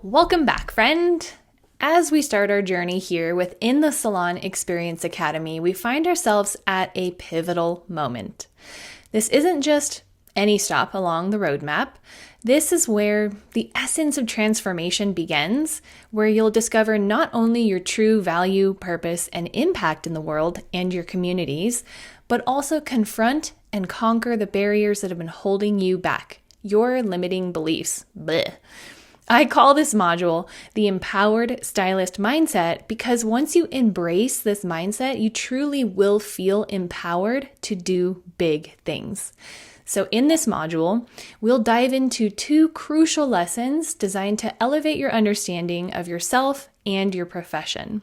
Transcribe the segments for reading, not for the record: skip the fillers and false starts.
Welcome back, friend. As we start our journey here within the Salon Experience Academy, we find ourselves at a pivotal moment. This isn't just any stop along the roadmap. This is where the essence of transformation begins, where you'll discover not only your true value, purpose, and impact in the world and your communities, but also confront and conquer the barriers that have been holding you back, your limiting beliefs. Blech. I call this module the Empowered Stylist Mindset because once you embrace this mindset, you truly will feel empowered to do big things. So in this module, we'll dive into two crucial lessons designed to elevate your understanding of yourself and your profession.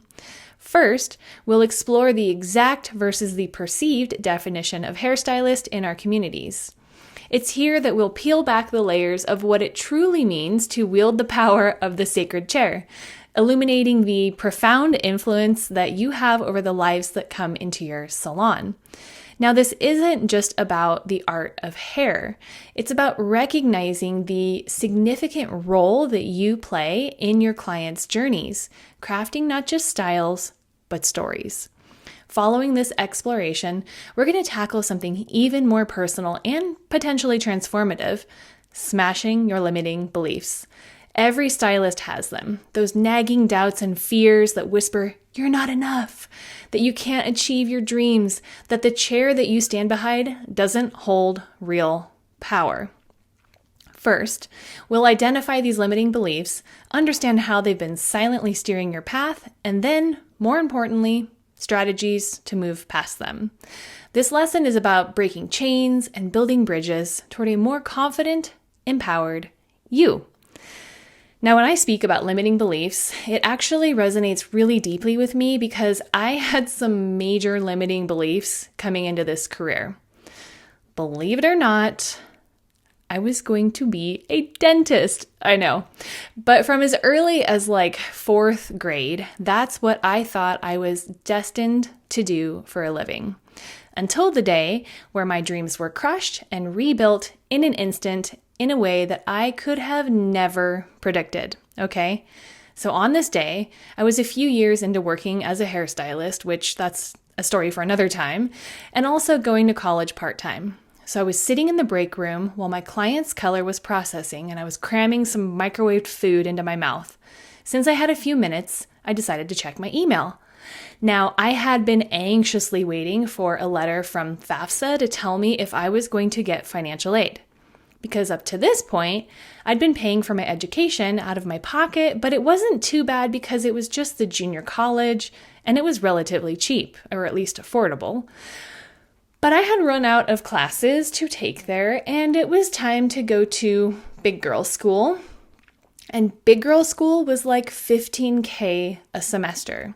First, we'll explore the exact versus the perceived definition of hairstylist in our communities. It's here that we'll peel back the layers of what it truly means to wield the power of the sacred chair, illuminating the profound influence that you have over the lives that come into your salon. Now, this isn't just about the art of hair. It's about recognizing the significant role that you play in your clients' journeys, crafting not just styles, but stories. Following this exploration, we're going to tackle something even more personal and potentially transformative, smashing your limiting beliefs. Every stylist has them, those nagging doubts and fears that whisper, you're not enough, that you can't achieve your dreams, that the chair that you stand behind doesn't hold real power. First, we'll identify these limiting beliefs, understand how they've been silently steering your path, and then, more importantly, strategies to move past them. This lesson is about breaking chains and building bridges toward a more confident, empowered you. Now, when I speak about limiting beliefs, it actually resonates really deeply with me because I had some major limiting beliefs coming into this career. Believe it or not, I was going to be a dentist. I know. But from as early as fourth grade, that's what I thought I was destined to do for a living. Until the day where my dreams were crushed and rebuilt in an instant in a way that I could have never predicted. Okay? So on this day, I was a few years into working as a hairstylist, which that's a story for another time, and also going to college part-time. So I was sitting in the break room while my client's color was processing and I was cramming some microwaved food into my mouth. Since I had a few minutes, I decided to check my email. Now, I had been anxiously waiting for a letter from FAFSA to tell me if I was going to get financial aid. Because up to this point, I'd been paying for my education out of my pocket, but it wasn't too bad because it was just the junior college and it was relatively cheap, or at least affordable. But I had run out of classes to take there, and it was time to go to big girl school. And big girl school was like $15,000 a semester.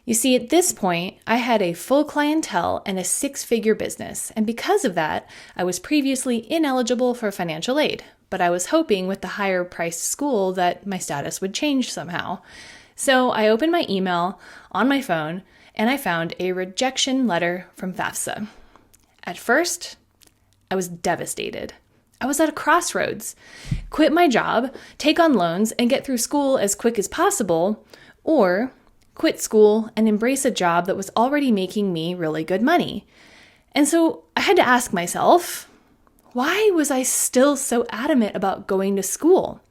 You see, at this point, I had a full clientele and a six-figure business, and because of that, I was previously ineligible for financial aid, but I was hoping with the higher priced school that my status would change somehow. So I opened my email on my phone, and I found a rejection letter from FAFSA. At first, I was devastated. I was at a crossroads. Quit my job, take on loans, and get through school as quick as possible, or quit school and embrace a job that was already making me really good money. And so I had to ask myself, why was I still so adamant about going to school?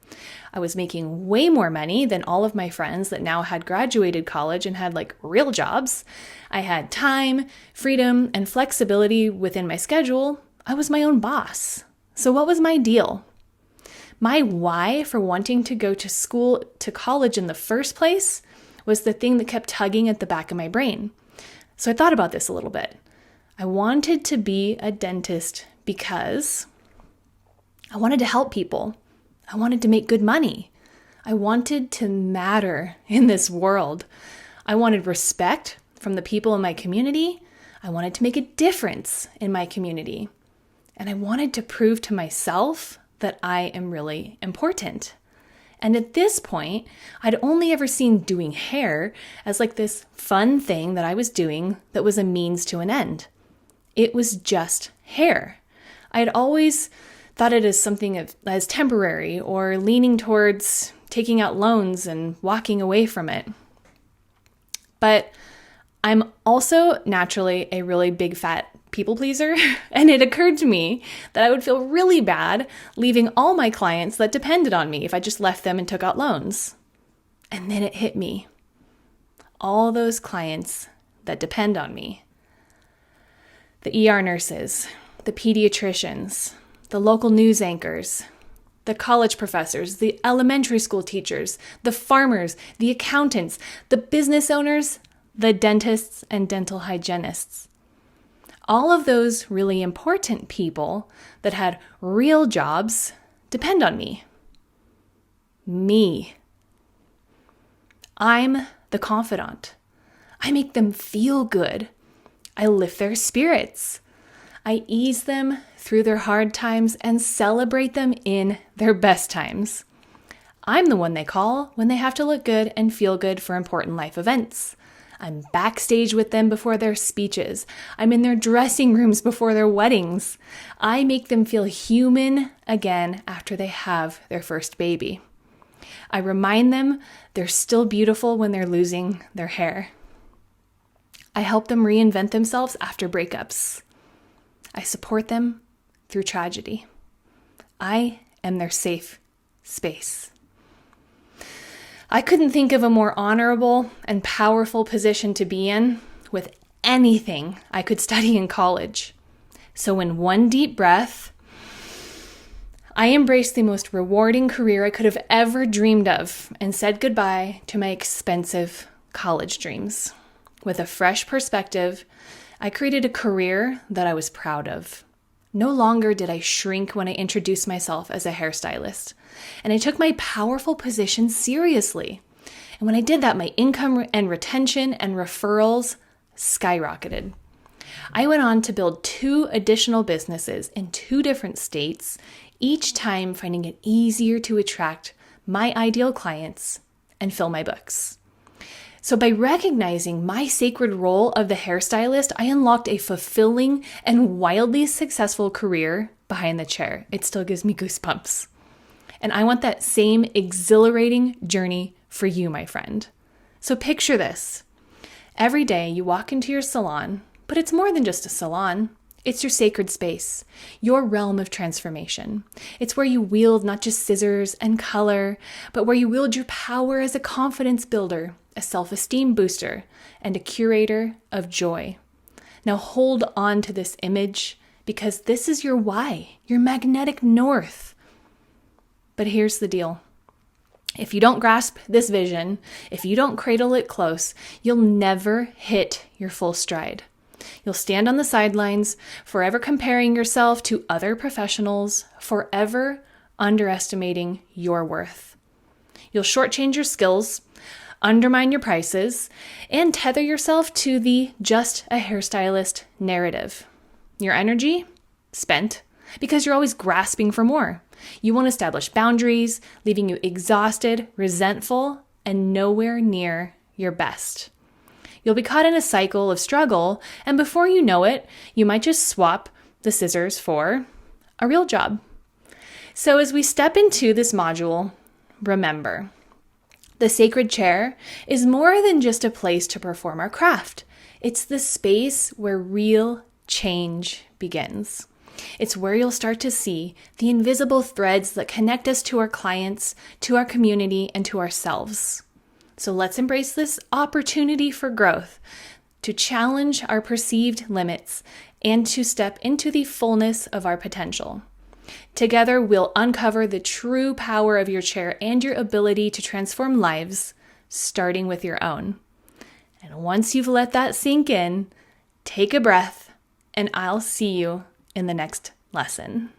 I was making way more money than all of my friends that now had graduated college and had real jobs. I had time, freedom, and flexibility within my schedule. I was my own boss. So what was my deal? My why for wanting to go to college in the first place was the thing that kept tugging at the back of my brain. So I thought about this a little bit. I wanted to be a dentist because I wanted to help people. I wanted to make good money. I wanted to matter in this world. I wanted respect from the people in my community. I wanted to make a difference in my community. And I wanted to prove to myself that I am really important. And at this point, I'd only ever seen doing hair as this fun thing that I was doing that was a means to an end. It was just hair. I had always thought it as something as temporary or leaning towards taking out loans and walking away from it. But I'm also naturally a really big fat people pleaser, and it occurred to me that I would feel really bad leaving all my clients that depended on me if I just left them and took out loans. And then it hit me. All those clients that depend on me. The ER nurses, the pediatricians, the local news anchors, the college professors, the elementary school teachers, the farmers, the accountants, the business owners, the dentists and dental hygienists. All of those really important people that had real jobs depend on me. Me. I'm the confidant. I make them feel good. I lift their spirits. I ease them through their hard times and celebrate them in their best times. I'm the one they call when they have to look good and feel good for important life events. I'm backstage with them before their speeches. I'm in their dressing rooms before their weddings. I make them feel human again after they have their first baby. I remind them they're still beautiful when they're losing their hair. I help them reinvent themselves after breakups. I support them through tragedy. I am their safe space. I couldn't think of a more honorable and powerful position to be in with anything I could study in college. So in one deep breath, I embraced the most rewarding career I could have ever dreamed of and said goodbye to my expensive college dreams. With a fresh perspective, I created a career that I was proud of. No longer did I shrink when I introduced myself as a hairstylist, and I took my powerful position seriously. And when I did that, my income and retention and referrals skyrocketed. I went on to build 2 additional businesses in 2 different states, each time finding it easier to attract my ideal clients and fill my books. So by recognizing my sacred role of the hairstylist, I unlocked a fulfilling and wildly successful career behind the chair. It still gives me goosebumps. And I want that same exhilarating journey for you, my friend. So picture this. Every day you walk into your salon, but it's more than just a salon. It's your sacred space, your realm of transformation. It's where you wield not just scissors and color, but where you wield your power as a confidence builder, a self-esteem booster, and a curator of joy. Now hold on to this image because this is your why, your magnetic north. But here's the deal. If you don't grasp this vision, if you don't cradle it close, you'll never hit your full stride. You'll stand on the sidelines, forever comparing yourself to other professionals, forever underestimating your worth. You'll shortchange your skills, undermine your prices, and tether yourself to the just a hairstylist narrative. Your energy? Spent, because you're always grasping for more. You won't establish boundaries, leaving you exhausted, resentful, and nowhere near your best. You'll be caught in a cycle of struggle, and before you know it, you might just swap the scissors for a real job. So as we step into this module, remember, the sacred chair is more than just a place to perform our craft. It's the space where real change begins. It's where you'll start to see the invisible threads that connect us to our clients, to our community, and to ourselves. So let's embrace this opportunity for growth, to challenge our perceived limits, and to step into the fullness of our potential. Together, we'll uncover the true power of your chair and your ability to transform lives, starting with your own. And once you've let that sink in, take a breath, and I'll see you in the next lesson.